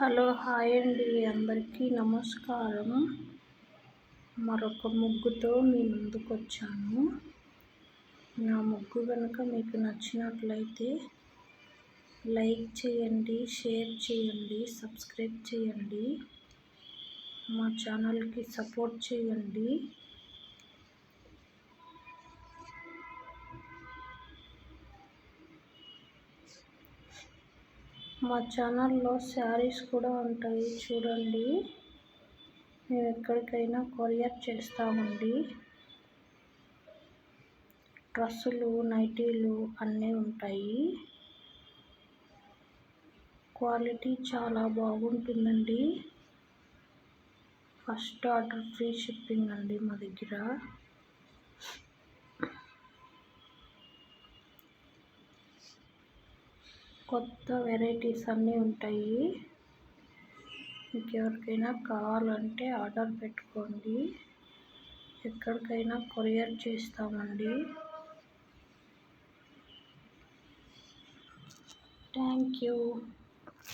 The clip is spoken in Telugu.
హలో హాయ్ అండి, అందరికీ నమస్కారం. మరొక ముగ్గుతో మీ ముందుకు వచ్చాను. నా ముగ్గు కనుక మీకు నచ్చినట్లయితే లైక్ చేయండి, షేర్ చేయండి, సబ్స్క్రైబ్ చేయండి, మా ఛానల్కి సపోర్ట్ చేయండి. మా ఛానల్లో శారీస్ కూడా ఉంటాయి, చూడండి. మేము ఎక్కడికైనా కొరియర్ చేస్తామండి. డ్రెస్సులు, నైటీలు అన్నీ ఉంటాయి. క్వాలిటీ చాలా బాగుంటుందండి. ఫస్ట్ ఆర్డర్ ఫ్రీ షిప్పింగ్ అండి మా దగ్గర. కొత్త వెరైటీస్ అన్నీ ఉంటాయి. మీకు ఎవరికైనా కావాలంటే ఆర్డర్ పెట్టుకోండి. ఎక్కడికైనా కొరియర్ చేస్తామండి. Thank you.